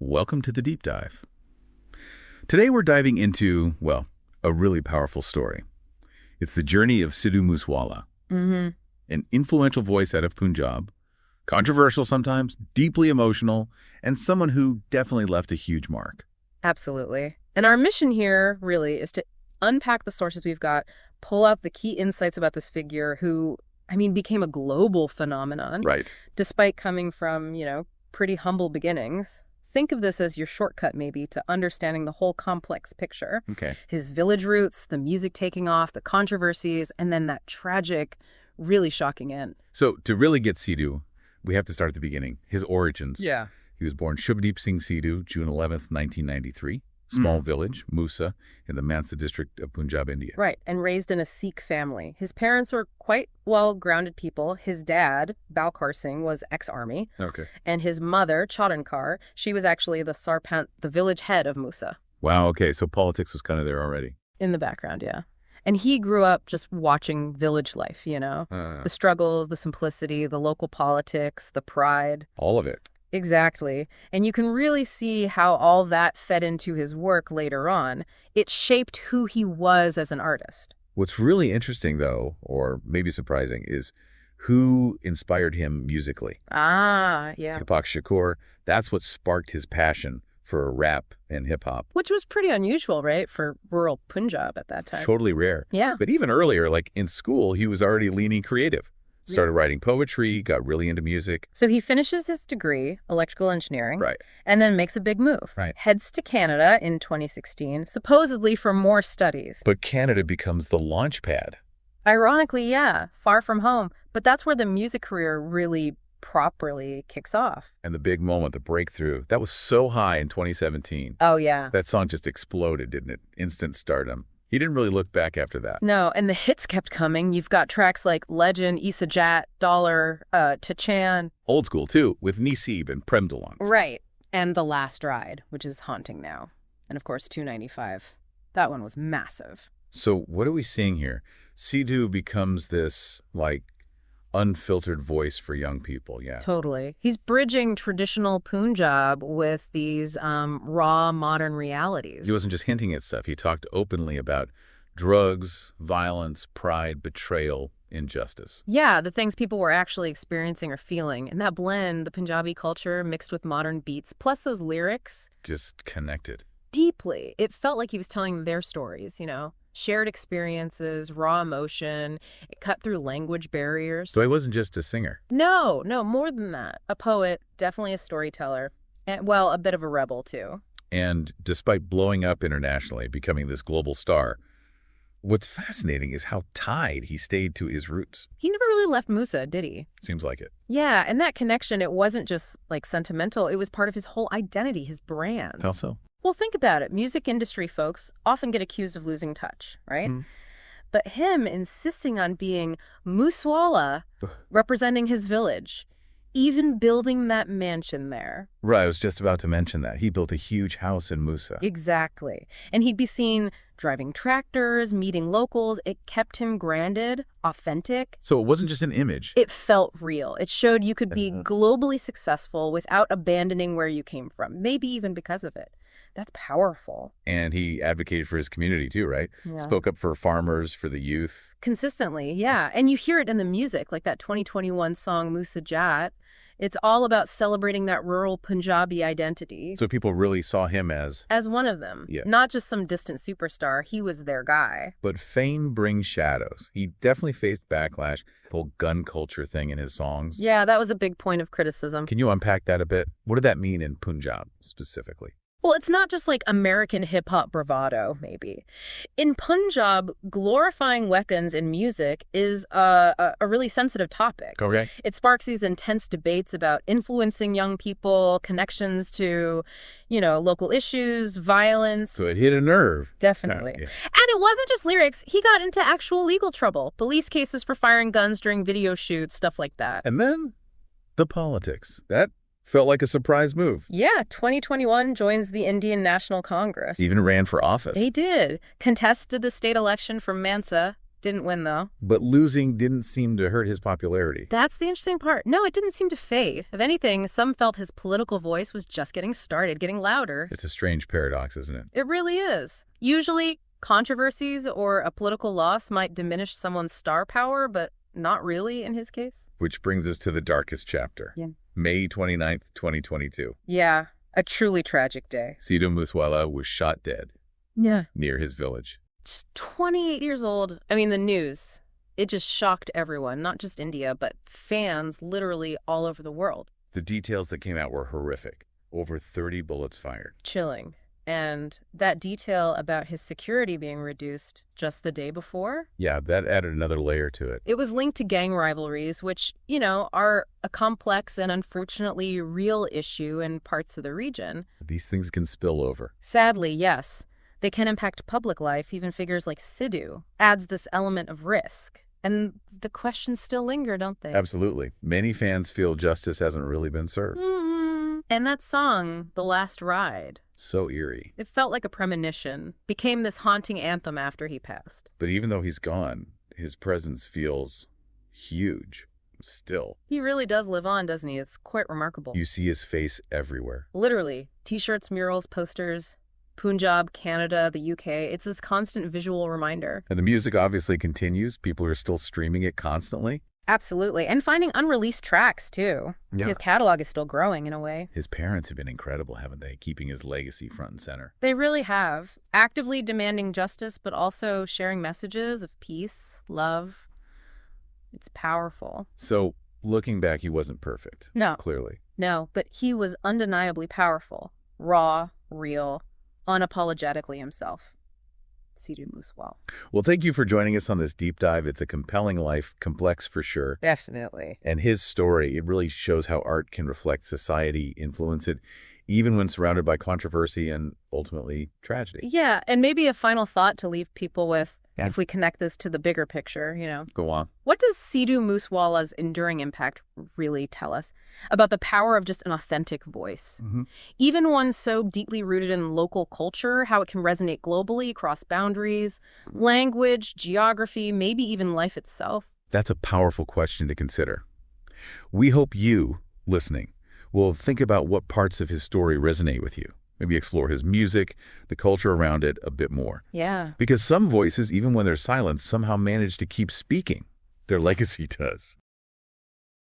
Welcome to the deep dive. Today we're diving into, well, a really powerful story. It's the journey of Sidhu Moose Wala, an influential voice out of Punjab, controversial sometimes, deeply emotional, and someone who definitely left a huge mark. Absolutely. And our mission here really is to unpack the sources we've got, pull out the key insights about this figure who, became a global phenomenon. Right. Despite coming from, pretty humble beginnings. Think of this as your shortcut, maybe, to understanding the whole complex picture. Okay. His village roots, the music taking off, the controversies, and then that tragic, really shocking end. So to really get Sidhu, we have to start at the beginning. His origins. Yeah. He was born Shubhadeep Singh Sidhu, June 11th, 1993. Small village, Moosa, in the Moosa district of Punjab, India. Right, and raised in a Sikh family. His parents were quite well-grounded people. His dad, Balkar Singh, was ex-army. Okay. And his mother, Chaudankar, she was actually the Sarpant, the village head of Moosa. Wow, okay, so politics was kind of there already. In the background, yeah. And he grew up just watching village life, the struggles, the simplicity, the local politics, the pride. All of it. Exactly. And you can really see how all that fed into his work later on. It shaped who he was as an artist. What's really interesting, though, or maybe surprising, is who inspired him musically. Ah, yeah. Tupac Shakur, that's what sparked his passion for rap and hip-hop. Which was pretty unusual, right, for rural Punjab at that time. Totally rare. Yeah. But even earlier, like in school, he was already leaning creative. Started writing poetry, got really into music. So he finishes his degree, electrical engineering, Right. and then makes a big move. Right. Heads to Canada in 2016, supposedly for more studies. But Canada becomes the launch pad. Ironically, yeah, far from home. But that's where the music career really properly kicks off. And the big moment, the breakthrough, that was so high in 2017. Oh, yeah. That song just exploded, didn't it? Instant stardom. He didn't really look back after that. No, and the hits kept coming. You've got tracks like Legend, Isa Jat, Dollar, Tachan. Old school, too, with Nisib and Prem DeLong. Right. And The Last Ride, which is haunting now. And, of course, 295. That one was massive. So what are we seeing here? Sidhu becomes this, unfiltered voice for young people, yeah. Totally. He's bridging traditional Punjab with these raw modern realities. He wasn't just hinting at stuff. He talked openly about drugs, violence, pride, betrayal, injustice. Yeah, the things people were actually experiencing or feeling. And that blend, the Punjabi culture mixed with modern beats, plus those lyrics. Just connected. Deeply. It felt like he was telling their stories, shared experiences, raw emotion. It cut through language barriers. So he wasn't just a singer. No, more than that. A poet, definitely a storyteller, and, well, a bit of a rebel, too. And despite blowing up internationally, becoming this global star, what's fascinating is how tied he stayed to his roots. He never really left Moosa, did he? Seems like it. Yeah, and that connection, it wasn't just, sentimental. It was part of his whole identity, his brand. How so? Well, think about it. Music industry folks often get accused of losing touch, right? But him insisting on being Moose Wala, representing his village, even building that mansion there. Right, I was just about to mention that. He built a huge house in Moosa. Exactly. And he'd be seen driving tractors, meeting locals. It kept him grounded, authentic. So it wasn't just an image. It felt real. It showed you could be globally successful without abandoning where you came from, maybe even because of it. That's powerful. And he advocated for his community too, right? Yeah. Spoke up for farmers, for the youth. Consistently, yeah. And you hear it in the music, like that 2021 song, Moosa Jat. It's all about celebrating that rural Punjabi identity. So people really saw him as one of them. Yeah. Not just some distant superstar. He was their guy. But fame brings shadows. He definitely faced backlash, the whole gun culture thing in his songs. Yeah, that was a big point of criticism. Can you unpack that a bit? What did that mean in Punjab specifically? Well, it's not just like American hip-hop bravado, maybe. In Punjab, glorifying weapons in music is a really sensitive topic. Okay. It sparks these intense debates about influencing young people, connections to, local issues, violence. So it hit a nerve. Definitely. Yeah. And it wasn't just lyrics. He got into actual legal trouble. Police cases for firing guns during video shoots, stuff like that. And then the politics. That felt like a surprise move. Yeah, 2021 joins the Indian National Congress. Even ran for office. They did. Contested the state election from Mansa, Didn't win, though. But losing didn't seem to hurt his popularity. That's the interesting part. No, it didn't seem to fade. If anything, some felt his political voice was just getting started, getting louder. It's a strange paradox, isn't it? It really is. Usually, controversies or a political loss might diminish someone's star power, but not really in his case. Which brings us to the darkest chapter. Yeah. May 29th, 2022. Yeah, a truly tragic day. Sidhu Moose Wala was shot dead. Yeah. Near his village. Just 28 years old. I mean, the news, it just shocked everyone, not just India, but fans literally all over the world. The details that came out were horrific. Over 30 bullets fired. Chilling. And that detail about his security being reduced just the day before? Yeah, that added another layer to it. It was linked to gang rivalries, which, are a complex and unfortunately real issue in parts of the region. These things can spill over. Sadly, yes. They can impact public life. Even figures like Sidhu adds this element of risk. And the questions still linger, don't they? Absolutely. Many fans feel justice hasn't really been served. And that song, The Last Ride, So eerie. it felt like a premonition, became this haunting anthem after he passed. But even though he's gone, his presence feels huge still. He really does live on, doesn't he? It's quite remarkable. You see his face everywhere. Literally, t-shirts, murals, posters, Punjab, Canada, the UK. It's this constant visual reminder. And the music obviously continues. People are still streaming it constantly. Absolutely. And finding unreleased tracks, too. Yeah. His catalog is still growing in a way. His parents have been incredible, haven't they? Keeping his legacy front and center. They really have. Actively demanding justice, but also sharing messages of peace, love. It's powerful. So, looking back, he wasn't perfect. No. Clearly. No, but he was undeniably powerful. Raw, real, unapologetically himself. Sidhu Moose Wala. Well, thank you for joining us on this deep dive. It's a compelling life, complex for sure. Definitely. And his story, it really shows how art can reflect society, influence it, even when surrounded by controversy and ultimately tragedy. Yeah, and maybe a final thought to leave people with, if we connect this to the bigger picture, Go on. What does Sidhu Moose Wala's enduring impact really tell us about the power of just an authentic voice? Even one so deeply rooted in local culture, how it can resonate globally across boundaries, language, geography, maybe even life itself? That's a powerful question to consider. We hope you, listening, will think about what parts of his story resonate with you. Maybe explore his music, the culture around it a bit more. Yeah. Because some voices, even when they're silenced, somehow manage to keep speaking. Their legacy does.